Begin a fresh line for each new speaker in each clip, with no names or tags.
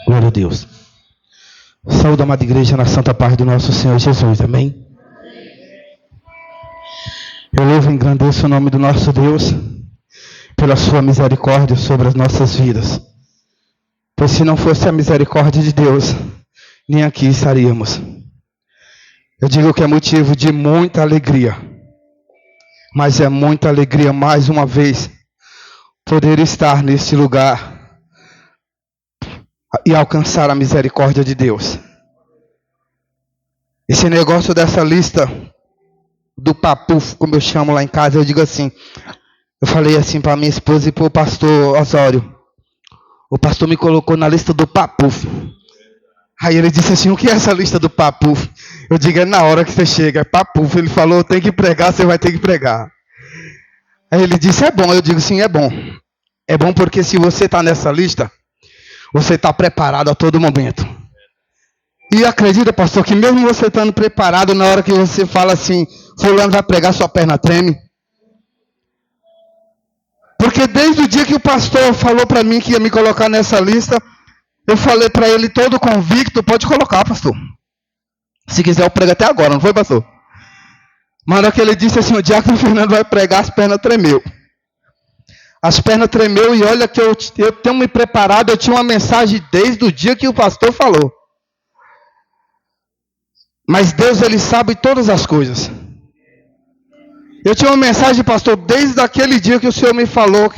Glória a Deus. Saúde, amada igreja, na santa paz do nosso Senhor Jesus. Amém? Eu louvo e engrandeço o nome do nosso Deus pela sua misericórdia sobre as nossas vidas. Pois se não fosse a misericórdia de Deus, nem aqui estaríamos. Eu digo que é motivo de muita alegria. Mas é muita alegria mais uma vez poder estar nesse lugar e alcançar a misericórdia de Deus. Esse negócio dessa lista do papuf, como eu chamo lá em casa, eu digo assim, eu falei assim para minha esposa e para o pastor Osório. O pastor me colocou na lista do papuf. Aí ele disse assim, o que é essa lista do papuf? Eu digo, é na hora que você chega, é papuf. Ele falou, tem que pregar, você vai ter que pregar. Aí ele disse, é bom. Eu digo, sim, é bom. É bom porque se você está nessa lista, você está preparado a todo momento. E acredita, pastor, que mesmo você estando preparado, na hora que você fala assim, fulano vai pregar, sua perna treme. Porque desde o dia que o pastor falou para mim que ia me colocar nessa lista, eu falei para ele todo convicto, pode colocar, pastor. Se quiser eu prego até agora, não foi, pastor? Mas na hora que ele disse assim, o diácono Fernando vai pregar, as pernas tremeu. As pernas tremeu e olha que eu tenho me preparado, eu tinha uma mensagem desde o dia que o pastor falou. Mas Deus, Ele sabe todas as coisas. Eu tinha uma mensagem, pastor, desde aquele dia que o Senhor me falou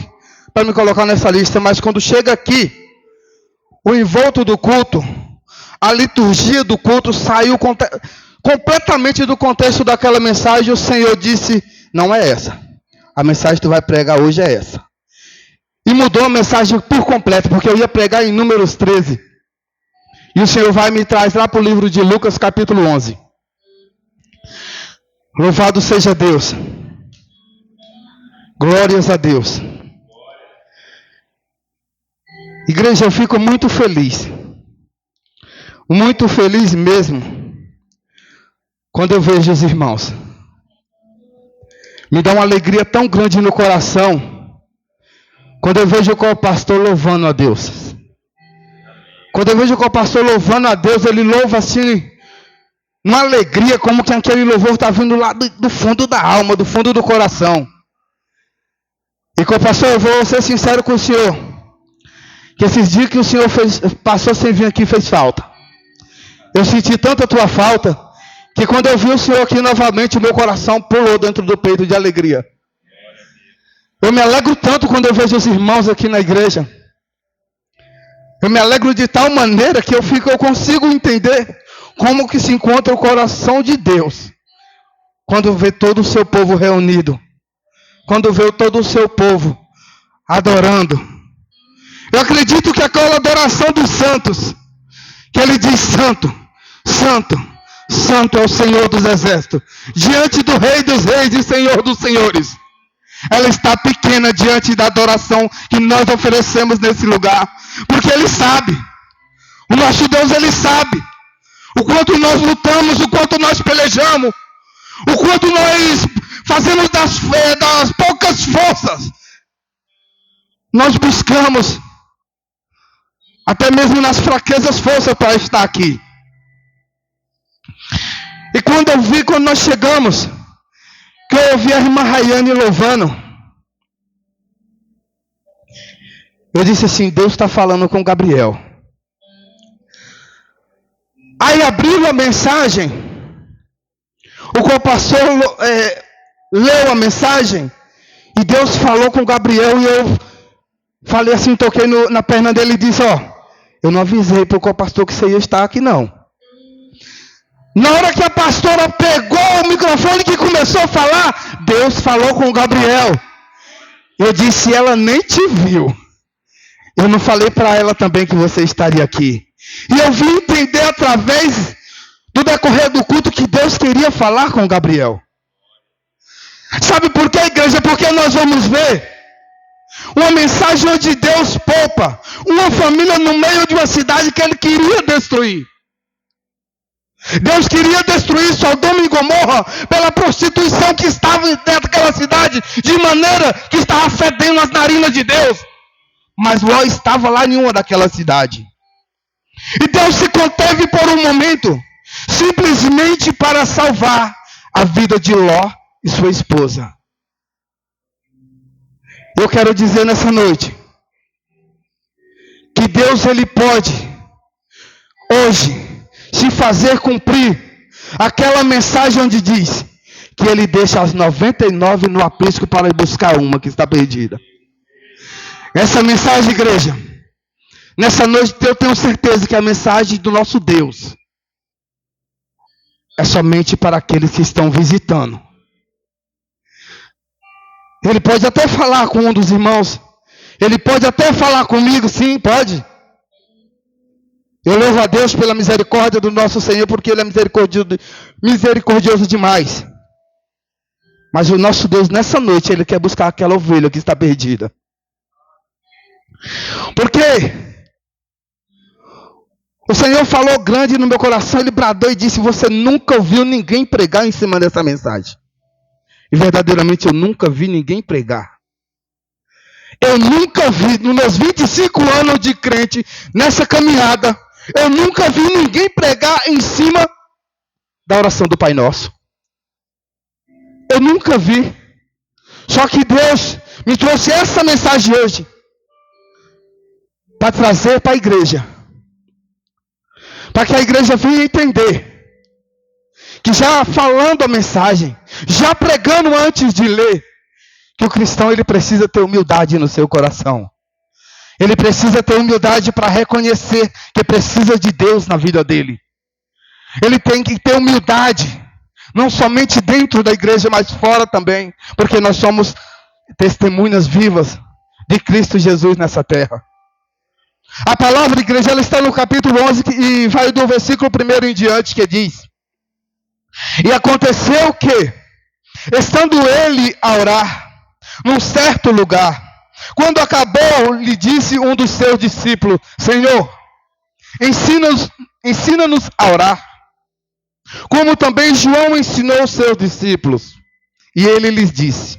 para me colocar nessa lista, mas quando chega aqui, o envolto do culto, a liturgia do culto saiu completamente do contexto daquela mensagem. O Senhor disse, não é essa. A mensagem que tu vai pregar hoje é essa. E mudou a mensagem por completo, porque eu ia pregar em Números 13. E o Senhor vai me traz lá para o livro de Lucas, capítulo 11. Louvado seja Deus. Glórias a Deus. Igreja, eu fico muito feliz. Muito feliz mesmo. Quando eu vejo os irmãos. Me dá uma alegria tão grande no coração. Quando eu vejo o pastor louvando a Deus. Quando eu vejo o pastor louvando a Deus, ele louva assim, uma alegria, como que aquele louvor está vindo lá do fundo da alma, do fundo do coração. E com o pastor, eu vou ser sincero com o senhor, que esses dias que o senhor passou sem vir aqui fez falta. Eu senti tanta tua falta, que quando eu vi o senhor aqui novamente, o meu coração pulou dentro do peito de alegria. Eu me alegro tanto quando eu vejo os irmãos aqui na igreja. Eu me alegro de tal maneira que eu consigo entender como que se encontra o coração de Deus. Quando vê todo o seu povo reunido. Quando vê todo o seu povo adorando. Eu acredito que aquela adoração dos santos, que ele diz santo, santo, santo é o Senhor dos exércitos. Diante do Rei dos reis e Senhor dos senhores. Ela está pequena diante da adoração que nós oferecemos nesse lugar. Porque Ele sabe. O nosso Deus, Ele sabe. O quanto nós lutamos, o quanto nós pelejamos. O quanto nós fazemos das poucas forças. Nós buscamos. Até mesmo nas fraquezas forças para estar aqui. E quando nós chegamos, que eu ouvi a irmã Rayane louvando, eu disse assim, Deus está falando com Gabriel. Aí abriu a mensagem, o pastor leu a mensagem, e Deus falou com Gabriel, e eu falei assim, toquei na perna dele e disse, eu não avisei para o pastor que você ia estar aqui não. Na hora que a pastora pegou o microfone que começou a falar, Deus falou com o Gabriel. Eu disse, ela nem te viu. Eu não falei para ela também que você estaria aqui. E eu vim entender através do decorrer do culto que Deus queria falar com o Gabriel. Sabe por quê, igreja? Porque nós vamos ver uma mensagem onde Deus poupa uma família no meio de uma cidade que Ele queria destruir. Deus queria destruir Sodoma e Gomorra pela prostituição que estava dentro daquela cidade, de maneira que estava fedendo as narinas de Deus. Mas Ló estava lá em uma daquela cidade. E Deus se conteve por um momento, simplesmente para salvar a vida de Ló e sua esposa. Eu quero dizer nessa noite que Deus, Ele pode hoje se fazer cumprir aquela mensagem onde diz que Ele deixa as 99 no aprisco para buscar uma que está perdida. Essa mensagem, igreja, nessa noite eu tenho certeza que a mensagem do nosso Deus é somente para aqueles que estão visitando. Ele pode até falar com um dos irmãos. Ele pode até falar comigo, sim, pode. Eu louvo a Deus pela misericórdia do nosso Senhor, porque Ele é misericordioso demais. Mas o nosso Deus, nessa noite, Ele quer buscar aquela ovelha que está perdida. Porque o Senhor falou grande no meu coração, Ele bradou e disse: você nunca ouviu ninguém pregar em cima dessa mensagem. E verdadeiramente eu nunca vi ninguém pregar. Eu nunca vi, nos meus 25 anos de crente, nessa caminhada, eu nunca vi ninguém pregar em cima da oração do Pai Nosso. Eu nunca vi. Só que Deus me trouxe essa mensagem hoje para trazer para a igreja. Para que a igreja venha entender que já falando a mensagem, já pregando antes de ler, que o cristão ele precisa ter humildade no seu coração. Ele precisa ter humildade para reconhecer que precisa de Deus na vida dele. Ele tem que ter humildade, não somente dentro da igreja, mas fora também, porque nós somos testemunhas vivas de Cristo Jesus nessa terra. A palavra de igreja ela está no capítulo 11 e vai do versículo 1 em diante, que diz: e aconteceu que, estando ele a orar num certo lugar, quando acabou, lhe disse um dos seus discípulos: Senhor, ensina-nos a orar, como também João ensinou os seus discípulos. E ele lhes disse: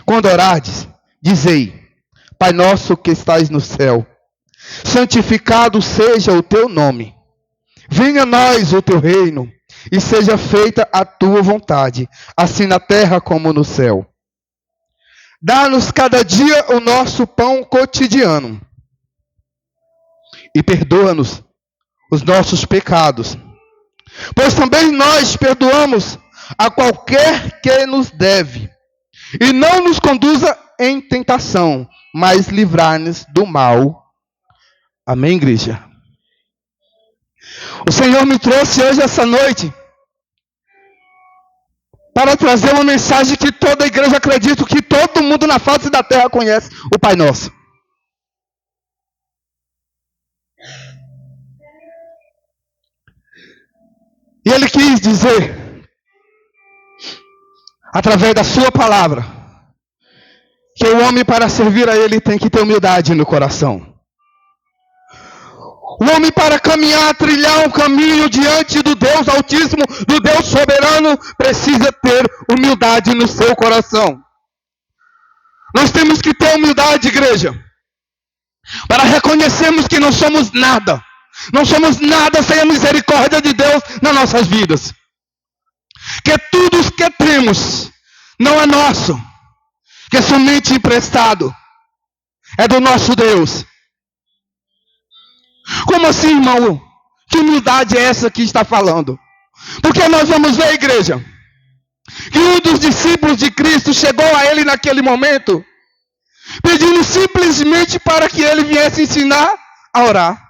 quando orardes, dizei: Pai nosso que estais no céu, santificado seja o teu nome. Venha a nós o teu reino, e seja feita a tua vontade, assim na terra como no céu. Dá-nos cada dia o nosso pão cotidiano, e perdoa-nos os nossos pecados, pois também nós perdoamos a qualquer que nos deve. E não nos conduza em tentação, mas livrar-nos do mal. Amém, igreja? O Senhor me trouxe hoje, essa noite, para trazer uma mensagem que toda a igreja acredita, que todo mundo na face da terra conhece, o Pai Nosso. E Ele quis dizer, através da sua palavra, que o homem para servir a Ele tem que ter humildade no coração. O homem para caminhar, trilhar um caminho diante do Deus Altíssimo, do Deus Soberano, precisa ter humildade no seu coração. Nós temos que ter humildade, igreja, para reconhecermos que não somos nada. Não somos nada sem a misericórdia de Deus nas nossas vidas. Que tudo o que temos não é nosso, que é somente emprestado, é do nosso Deus. Como assim, irmão? Que humildade é essa que está falando? Porque nós vamos ver, igreja, que um dos discípulos de Cristo chegou a ele naquele momento, pedindo simplesmente para que ele viesse ensinar a orar.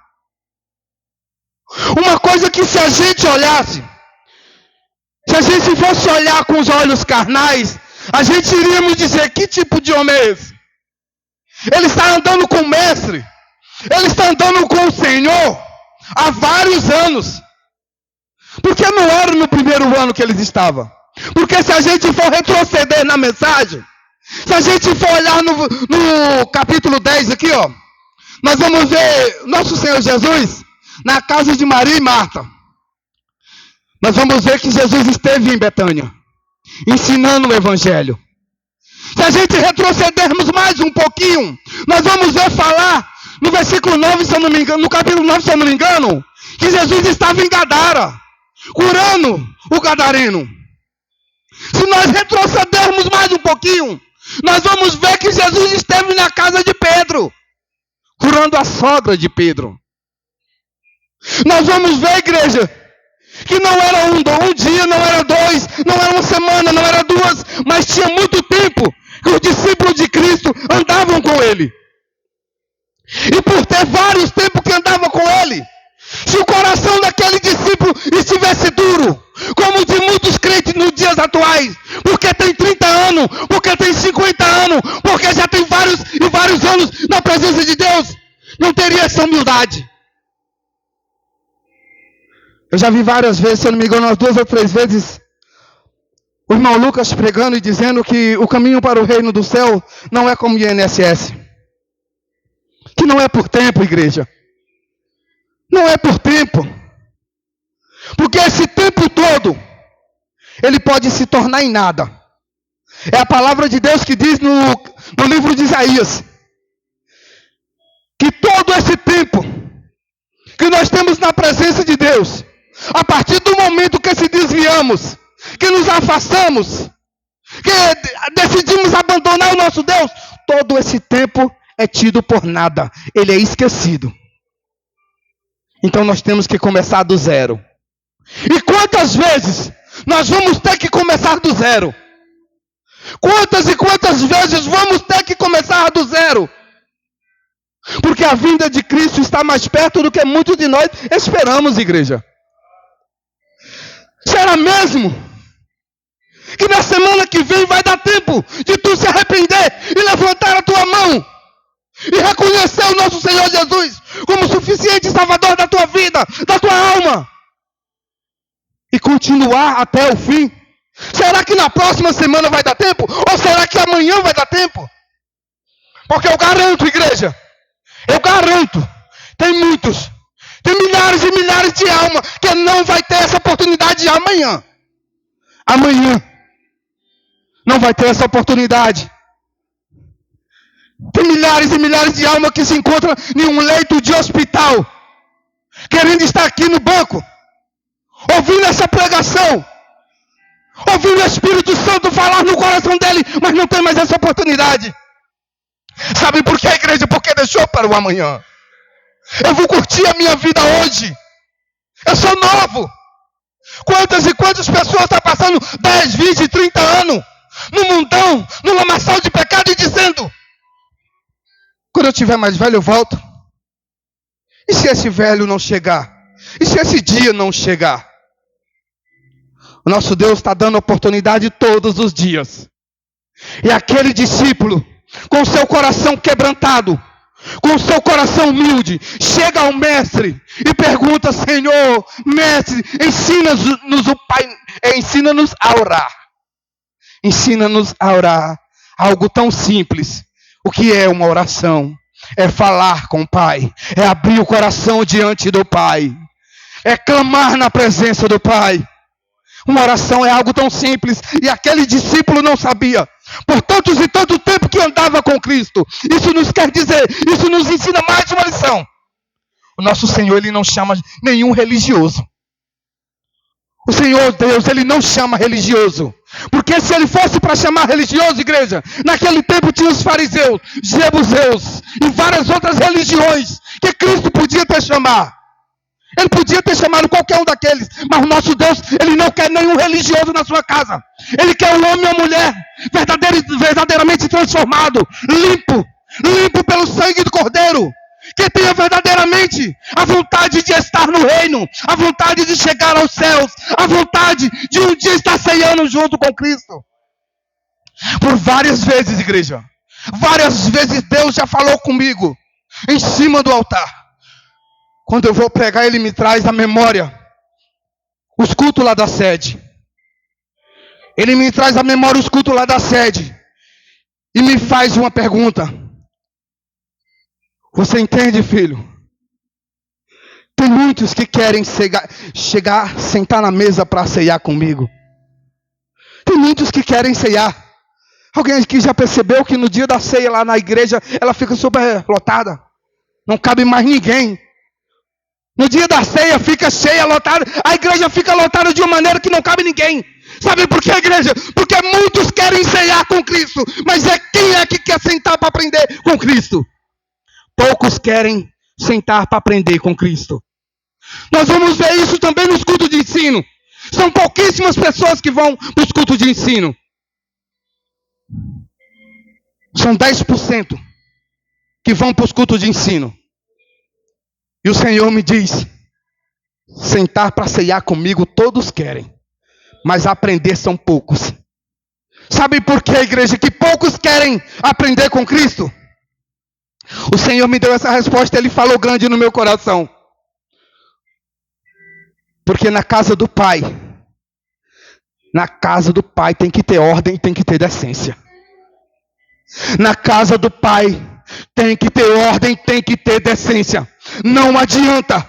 Uma coisa que se a gente olhasse, se a gente fosse olhar com os olhos carnais, a gente iríamos dizer: que tipo de homem é esse? Ele está andando com o mestre. Ele está andando com o Senhor há vários anos. Por que não era no primeiro ano que eles estavam? Porque se a gente for retroceder na mensagem, se a gente for olhar no capítulo 10 aqui, ó, nós vamos ver nosso Senhor Jesus na casa de Maria e Marta. Nós vamos ver que Jesus esteve em Betânia, ensinando o Evangelho. Se a gente retrocedermos mais um pouquinho, nós vamos ver falar no versículo 9, se eu não me engano, no capítulo 9, se eu não me engano, que Jesus estava em Gadara, curando o gadareno. Se nós retrocedermos mais um pouquinho, nós vamos ver que Jesus esteve na casa de Pedro, curando a sogra de Pedro. Nós vamos ver, igreja, que não era um dia, não era dois, não era uma semana, não era duas, mas tinha muito tempo que os discípulos de Cristo andavam com ele. E por ter vários tempos que andavam com ele, se o coração daquele discípulo estivesse duro, como o de muitos crentes nos dias atuais, porque tem 30 anos, porque tem 50 anos, porque já tem vários e vários anos na presença de Deus, não teria essa humildade. Eu já vi várias vezes, se eu não me engano, umas 2 ou 3 vezes, o irmão Lucas pregando e dizendo que o caminho para o reino do céu não é como o INSS. Que não é por tempo, igreja. Não é por tempo. Porque esse tempo todo, ele pode se tornar em nada. É a palavra de Deus que diz no livro de Isaías, que todo esse tempo que nós temos na presença de Deus, a partir do momento que se desviamos, que nos afastamos, que decidimos abandonar o nosso Deus, todo esse tempo é tido por nada. Ele é esquecido. Então nós temos que começar do zero. E quantas vezes nós vamos ter que começar do zero? Quantas e quantas vezes vamos ter que começar do zero? Porque a vinda de Cristo está mais perto do que muitos de nós esperamos, igreja. Será mesmo que na semana que vem vai dar tempo de tu se arrepender e levantar a tua mão e reconhecer o nosso Senhor Jesus como suficiente Salvador da tua vida, da tua alma, e continuar até o fim? Será que na próxima semana vai dar tempo? Ou será que amanhã vai dar tempo? Porque eu garanto, igreja, eu garanto, tem muitos, tem milhares e milhares de almas que não vai ter essa oportunidade amanhã. Amanhã não vai ter essa oportunidade. Tem milhares e milhares de almas que se encontram em um leito de hospital, querendo estar aqui no banco, ouvindo essa pregação, ouvindo o Espírito Santo falar no coração dele, mas não tem mais essa oportunidade. Sabe por quê, igreja? Porque deixou para o amanhã. Eu vou curtir a minha vida hoje. Eu sou novo. Quantas e quantas pessoas estão passando 10, 20, 30 anos no mundão, no lamaçal de pecado e dizendo: quando eu tiver mais velho eu volto. E se esse velho não chegar? E se esse dia não chegar? O nosso Deus está dando oportunidade todos os dias. E aquele discípulo, com seu coração quebrantado, com seu coração humilde, chega ao mestre e pergunta: Senhor, mestre, ensina-nos a orar. Ensina-nos a orar. Algo tão simples. O que é uma oração? É falar com o Pai, é abrir o coração diante do Pai, é clamar na presença do Pai. Uma oração é algo tão simples, e aquele discípulo não sabia. Por tantos e tanto tempo que andava com Cristo. Isso nos quer dizer, isso nos ensina mais uma lição. O nosso Senhor, Ele não chama nenhum religioso. O Senhor Deus, Ele não chama religioso. Porque se Ele fosse para chamar religioso, igreja, naquele tempo tinha os fariseus, jebuseus e várias outras religiões que Cristo podia ter chamado. Ele podia ter chamado qualquer um daqueles, mas o nosso Deus, Ele não quer nenhum religioso na sua casa. Ele quer um homem ou uma mulher verdadeiramente transformado, limpo pelo sangue do Cordeiro, que tenha verdadeiramente a vontade de estar no reino, a vontade de chegar aos céus, a vontade de um dia estar ceando junto com Cristo. Por várias vezes, igreja, várias vezes Deus já falou comigo em cima do altar. Quando eu vou pregar, Ele me traz à memória os cultos lá da sede. Ele me traz à memória os cultos lá da sede. E me faz uma pergunta. Você entende, filho? Tem muitos que querem chegar, sentar na mesa para ceiar comigo. Tem muitos que querem ceiar. Alguém aqui já percebeu que no dia da ceia lá na igreja, ela fica super lotada? Não cabe mais ninguém. No dia da ceia fica cheia, lotada. A igreja fica lotada de uma maneira que não cabe ninguém. Sabe por que, igreja? Porque muitos querem ceiar com Cristo. Mas quem é que quer sentar para aprender com Cristo? Poucos querem sentar para aprender com Cristo. Nós vamos ver isso também nos cultos de ensino. São pouquíssimas pessoas que vão para os cultos de ensino. São 10% que vão para os cultos de ensino. E o Senhor me diz: sentar para ceiar comigo todos querem, mas aprender são poucos. Sabe por que, igreja, que poucos querem aprender com Cristo? O Senhor me deu essa resposta, Ele falou grande no meu coração. Porque na casa do Pai tem que ter ordem e tem que ter decência. Na casa do Pai tem que ter ordem, tem que ter decência. Não adianta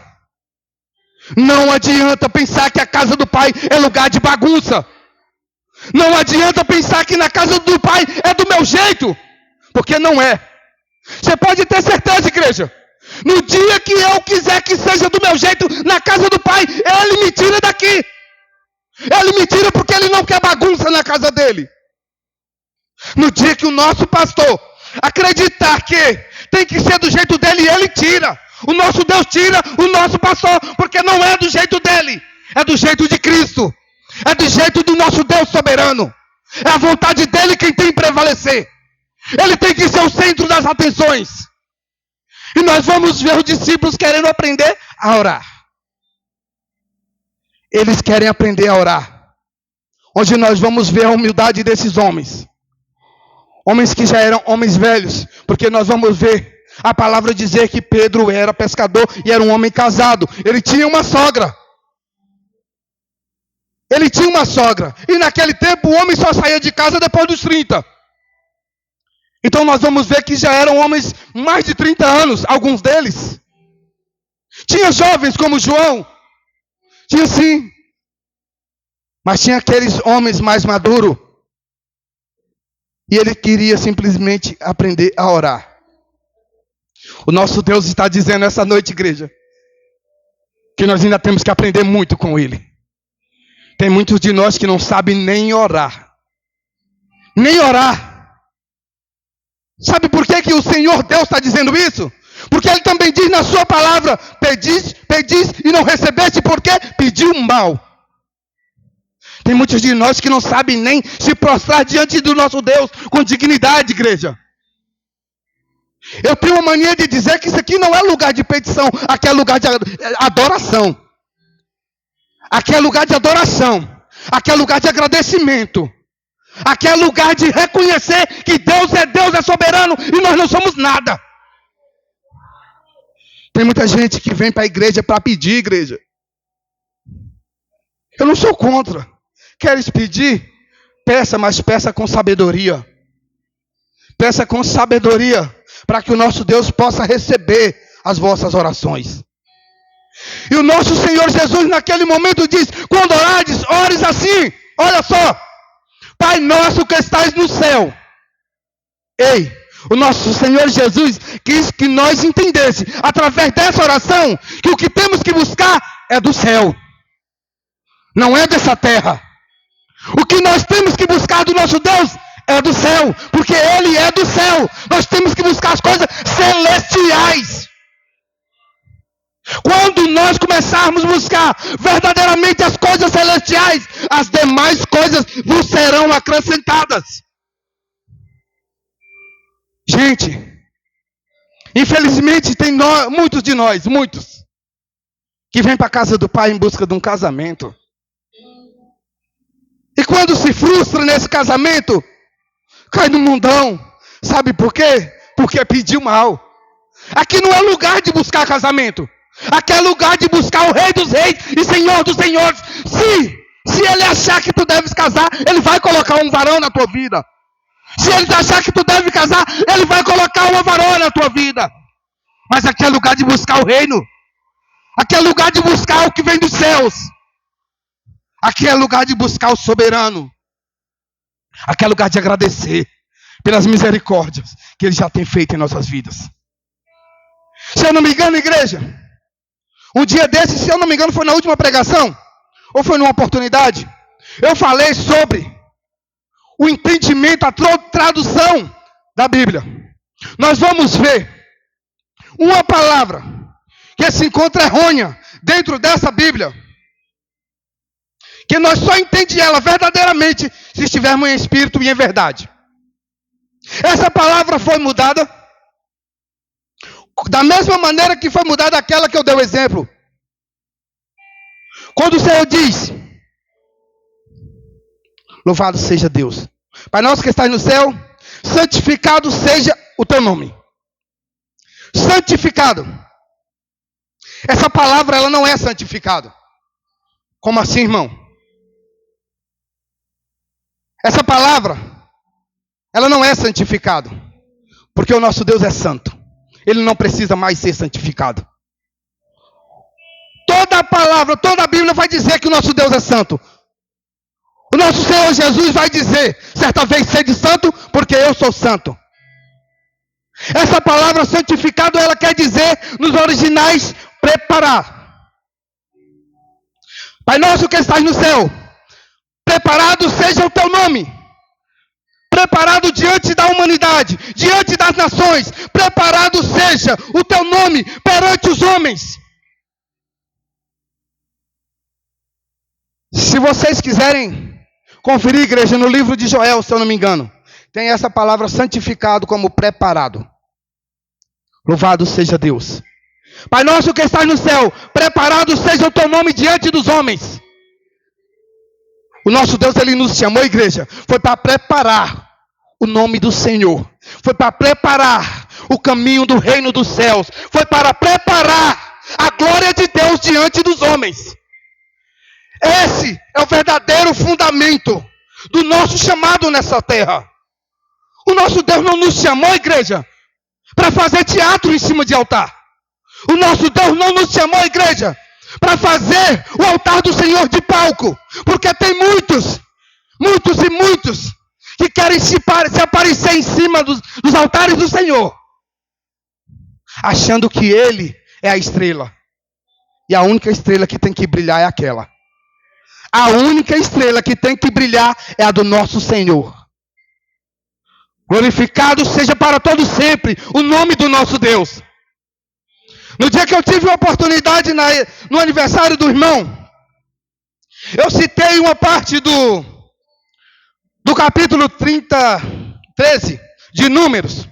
pensar que a casa do Pai é lugar de bagunça. Não adianta pensar que na casa do Pai é do meu jeito, porque não é. Você pode ter certeza, igreja. No dia que eu quiser que seja do meu jeito, na casa do Pai, Ele me tira daqui. Ele me tira porque Ele não quer bagunça na casa dele. No dia que o nosso pastor acreditar que tem que ser do jeito dele, Ele tira. O nosso Deus tira o nosso pastor, porque não é do jeito dele, é do jeito de Cristo. É do jeito do nosso Deus soberano. É a vontade dele quem tem que prevalecer. Ele tem que ser o centro das atenções. E nós vamos ver os discípulos querendo aprender a orar. Eles querem aprender a orar. Onde nós vamos ver a humildade desses homens. Homens que já eram homens velhos. Porque nós vamos ver a palavra dizer que Pedro era pescador e era um homem casado. Ele tinha uma sogra. E naquele tempo o homem só saía de casa depois dos 30. Então nós vamos ver que já eram homens mais de 30 anos, alguns deles. Tinha jovens como João. Tinha sim. Mas tinha aqueles homens mais maduros. E ele queria simplesmente aprender a orar. O nosso Deus está dizendo essa noite, igreja, que nós ainda temos que aprender muito com Ele. Tem muitos de nós que não sabem nem orar. Nem orar. Sabe por que o Senhor Deus está dizendo isso? Porque Ele também diz na sua palavra: pedis e não recebeste, porque pediu mal. Tem muitos de nós que não sabem nem se prostrar diante do nosso Deus com dignidade, igreja. Eu tenho uma mania de dizer que isso aqui não é lugar de petição, aqui é lugar de adoração. Aqui é lugar de adoração. Aqui é lugar de agradecimento. Aqui é lugar de reconhecer que Deus, é soberano e nós não somos nada. Tem muita gente que vem para a igreja para pedir, igreja. Eu não sou contra. Queres pedir? Peça, mas peça com sabedoria. Peça com sabedoria, para que o nosso Deus possa receber as vossas orações. E o nosso Senhor Jesus naquele momento diz: quando orares, ores assim. Olha só. Pai nosso que estás no céu. Ei, o nosso Senhor Jesus quis que nós entendêssemos, através dessa oração, que o que temos que buscar é do céu. Não é dessa terra. O que nós temos que buscar do nosso Deus é do céu, porque Ele é do céu. Nós temos que buscar as coisas celestiais. Quando nós começarmos a buscar verdadeiramente as coisas celestiais, as demais coisas vos serão acrescentadas. Gente, infelizmente tem muitos de nós, que vêm para a casa do Pai em busca de um casamento. E quando se frustra nesse casamento, cai no mundão. Sabe por quê? Porque pediu mal. Aqui não é lugar de buscar casamento. Aqui é lugar de buscar o Rei dos Reis e Senhor dos Senhores. Se Ele achar que tu deves casar, Ele vai colocar um varão na tua vida. Se Ele achar que tu deve casar, Ele vai colocar uma varoa na tua vida. Mas aqui é lugar de buscar o reino. Aqui é lugar de buscar o que vem dos céus. Aqui é lugar de buscar o soberano. Aqui é lugar de agradecer pelas misericórdias que Ele já tem feito em nossas vidas. Você eu não me engano, igreja, um dia desse, se eu não me engano, foi na última pregação, ou foi numa oportunidade, eu falei sobre o entendimento, a tradução da Bíblia. Nós vamos ver uma palavra que se encontra errônea dentro dessa Bíblia, que nós só entendemos ela verdadeiramente se estivermos em espírito e em verdade. Essa palavra foi mudada da mesma maneira que foi mudada aquela que eu dei o exemplo. Quando o Senhor diz: louvado seja Deus, Pai nosso que estás no céu, santificado seja o teu nome. Santificado. Essa palavra, ela não é santificado. Como assim, irmão? Essa palavra, ela não é santificado. Porque o nosso Deus é santo. Ele não precisa mais ser santificado. Toda a palavra, toda a Bíblia vai dizer que o nosso Deus é santo. O nosso Senhor Jesus vai dizer, certa vez, sede santo, porque eu sou santo. Essa palavra santificado, ela quer dizer, nos originais, preparar. Pai nosso que estás no céu, preparado seja o teu nome. Preparado diante da humanidade, diante das nações. Preparado seja o teu nome perante os homens. Se vocês quiserem conferir, igreja, no livro de Joel, se eu não me engano, tem essa palavra santificado como preparado. Louvado seja Deus. Pai nosso que estás no céu, preparado seja o teu nome diante dos homens. O nosso Deus, ele nos chamou, igreja, foi para preparar o nome do Senhor. Foi para preparar o caminho do reino dos céus. Foi para preparar a glória de Deus diante dos homens. Esse é o verdadeiro fundamento do nosso chamado nessa terra. O nosso Deus não nos chamou, igreja, para fazer teatro em cima de altar. O nosso Deus não nos chamou, igreja, para fazer o altar do Senhor de palco. Porque tem muitos que querem se aparecer em cima dos altares do Senhor, achando que Ele é a estrela. E a única estrela que tem que brilhar é aquela. A única estrela que tem que brilhar é a do nosso Senhor. Glorificado seja para todo sempre o nome do nosso Deus. No dia que eu tive a oportunidade no aniversário do irmão, eu citei uma parte do capítulo 13 de Números,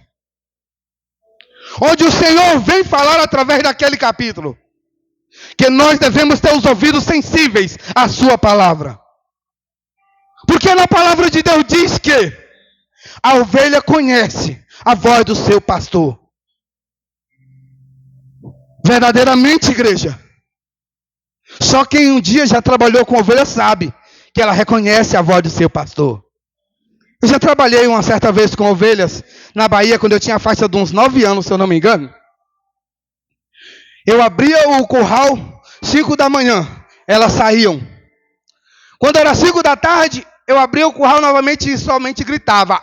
onde o Senhor vem falar através daquele capítulo que nós devemos ter os ouvidos sensíveis à sua palavra. Porque na palavra de Deus diz que a ovelha conhece a voz do seu pastor. Verdadeiramente, igreja, só quem um dia já trabalhou com ovelha sabe que ela reconhece a voz do seu pastor. Eu já trabalhei uma certa vez com ovelhas na Bahia, quando eu tinha a faixa de uns 9 anos, se eu não me engano. Eu abria o curral 5 da manhã, elas saíam. Quando era 5 da tarde, eu abria o curral novamente e somente gritava: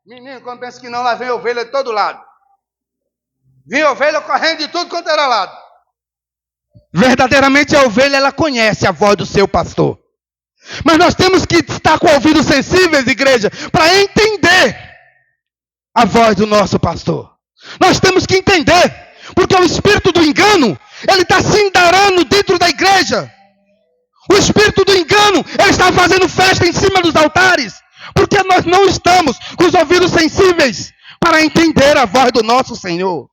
menino, quando pensa que não, lá vem ovelha de todo lado. Vinha ovelha correndo de tudo quanto era lado. Verdadeiramente a ovelha, ela conhece a voz do seu pastor. Mas nós temos que estar com ouvidos sensíveis, igreja, para entender a voz do nosso pastor. Nós temos que entender, porque o espírito do engano, ele está se endarando dentro da igreja. O espírito do engano, ele está fazendo festa em cima dos altares, porque nós não estamos com os ouvidos sensíveis para entender a voz do nosso Senhor.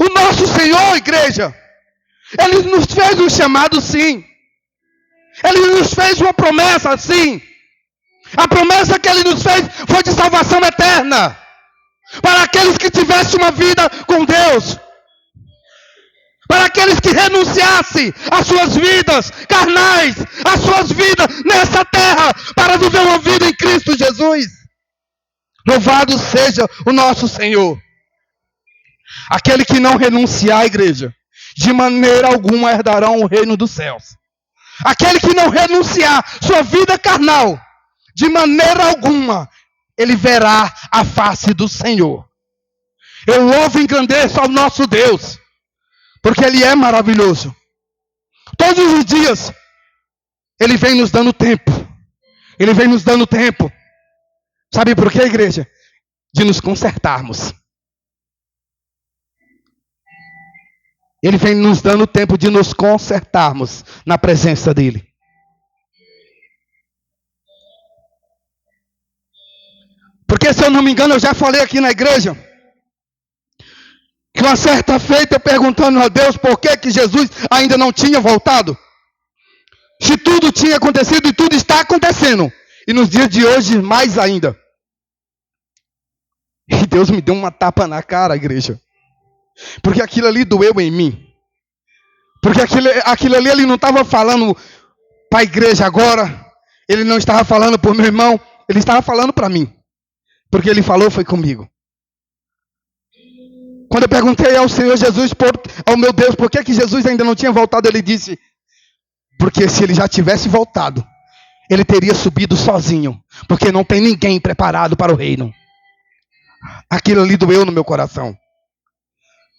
O nosso Senhor, igreja, Ele nos fez um chamado, sim. Ele nos fez uma promessa, sim. A promessa que Ele nos fez foi de salvação eterna, para aqueles que tivessem uma vida com Deus, para aqueles que renunciassem às suas vidas carnais, às suas vidas nessa terra, para viver uma vida em Cristo Jesus. Louvado seja o nosso Senhor. Aquele que não renunciar, igreja, de maneira alguma herdarão o reino dos céus. Aquele que não renunciar sua vida carnal, de maneira alguma, ele verá a face do Senhor. Eu louvo e engrandeço ao nosso Deus, porque Ele é maravilhoso. Todos os dias, Ele vem nos dando tempo. Ele vem nos dando tempo. Sabe por quê, igreja? De nos consertarmos. Ele vem nos dando tempo de nos consertarmos na presença dEle. Porque, se eu não me engano, eu já falei aqui na igreja, que uma certa feita eu perguntando a Deus por que Jesus ainda não tinha voltado. Se tudo tinha acontecido e tudo está acontecendo. E nos dias de hoje, mais ainda. E Deus me deu uma tapa na cara, igreja. Porque aquilo ali doeu em mim. Porque aquilo ali ele não estava falando para a igreja agora. Ele não estava falando para o meu irmão. Ele estava falando para mim. Porque Ele falou foi comigo. Quando eu perguntei ao Senhor Jesus, ao meu Deus, por que Jesus ainda não tinha voltado, Ele disse, porque se Ele já tivesse voltado, Ele teria subido sozinho, porque não tem ninguém preparado para o reino. Aquilo ali doeu no meu coração.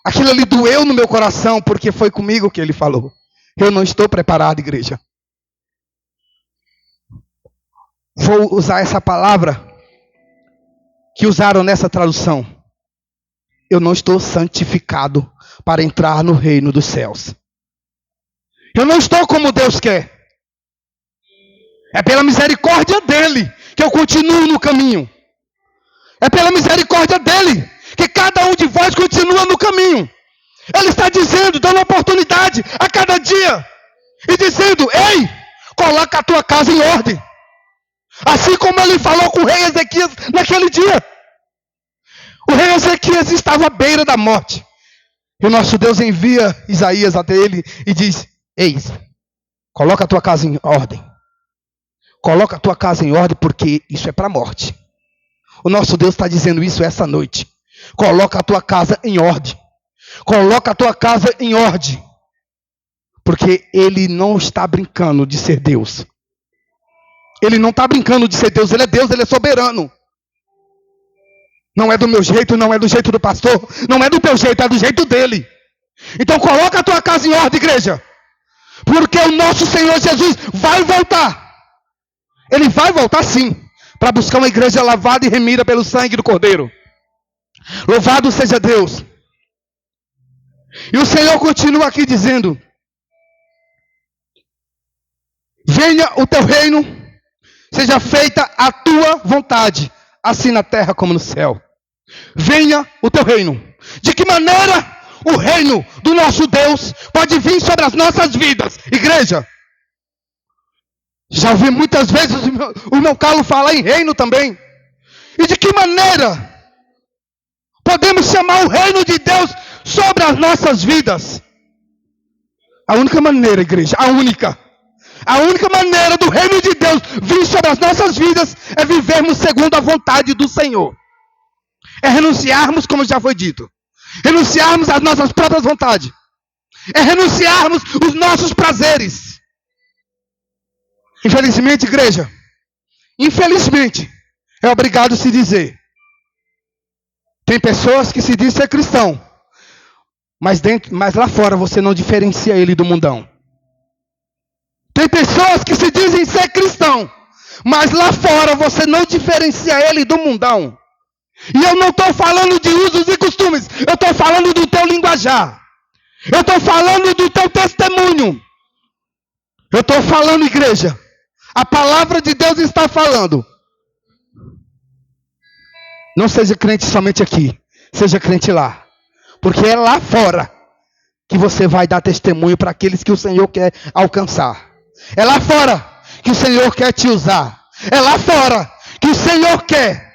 Aquilo ali doeu no meu coração, porque foi comigo que Ele falou. Eu não estou preparado, igreja. Vou usar essa palavra que usaram nessa tradução. Eu não estou santificado para entrar no reino dos céus. Eu não estou como Deus quer. É pela misericórdia dEle que eu continuo no caminho. É pela misericórdia dEle que cada um de vós continua no caminho. Ele está dizendo, dando oportunidade a cada dia. E dizendo, ei, coloca a tua casa em ordem. Assim como Ele falou com o rei Ezequias naquele dia. O rei Ezequias estava à beira da morte. E o nosso Deus envia Isaías até ele e diz, eis, coloca a tua casa em ordem. Coloca a tua casa em ordem porque isso é para a morte. O nosso Deus está dizendo isso essa noite. Coloca a tua casa em ordem. Coloca a tua casa em ordem. Porque Ele não está brincando de ser Deus. Ele não está brincando de ser Deus. Ele é Deus, Ele é soberano. Não é do meu jeito, não é do jeito do pastor. Não é do teu jeito, é do jeito dele. Então coloca a tua casa em ordem, igreja. Porque o nosso Senhor Jesus vai voltar. Ele vai voltar sim. Para buscar uma igreja lavada e remida pelo sangue do Cordeiro. Louvado seja Deus. E o Senhor continua aqui dizendo. Venha o teu reino. Seja feita a tua vontade. Assim na terra como no céu. Venha o teu reino. De que maneira o reino do nosso Deus pode vir sobre as nossas vidas? Igreja. Já ouvi muitas vezes o meu Carlos falar em reino também. E de que maneira podemos chamar o reino de Deus sobre as nossas vidas? A única maneira, igreja, a única maneira do reino de Deus vir sobre as nossas vidas é vivermos segundo a vontade do Senhor. É renunciarmos, como já foi dito. Renunciarmos às nossas próprias vontades. É renunciarmos os nossos prazeres. Infelizmente, igreja, infelizmente, é obrigado se dizer. Tem pessoas que se dizem ser cristão, mas lá fora você não diferencia ele do mundão. Tem pessoas que se dizem ser cristão, mas lá fora você não diferencia ele do mundão. E eu não estou falando de usos e costumes, eu estou falando do teu linguajar. Eu estou falando do teu testemunho. Eu estou falando, igreja. A palavra de Deus está falando. Não seja crente somente aqui, seja crente lá. Porque é lá fora que você vai dar testemunho para aqueles que o Senhor quer alcançar. É lá fora que o Senhor quer te usar. É lá fora que o Senhor quer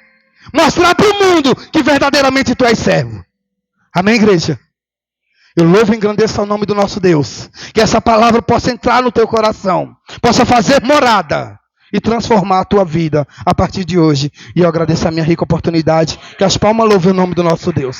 mostrar para o mundo que verdadeiramente tu és servo. Amém, igreja? Eu louvo e engrandeço o nome do nosso Deus. Que essa palavra possa entrar no teu coração. Possa fazer morada. E transformar a tua vida a partir de hoje. E eu agradeço a minha rica oportunidade. Que as palmas louvem o nome do nosso Deus.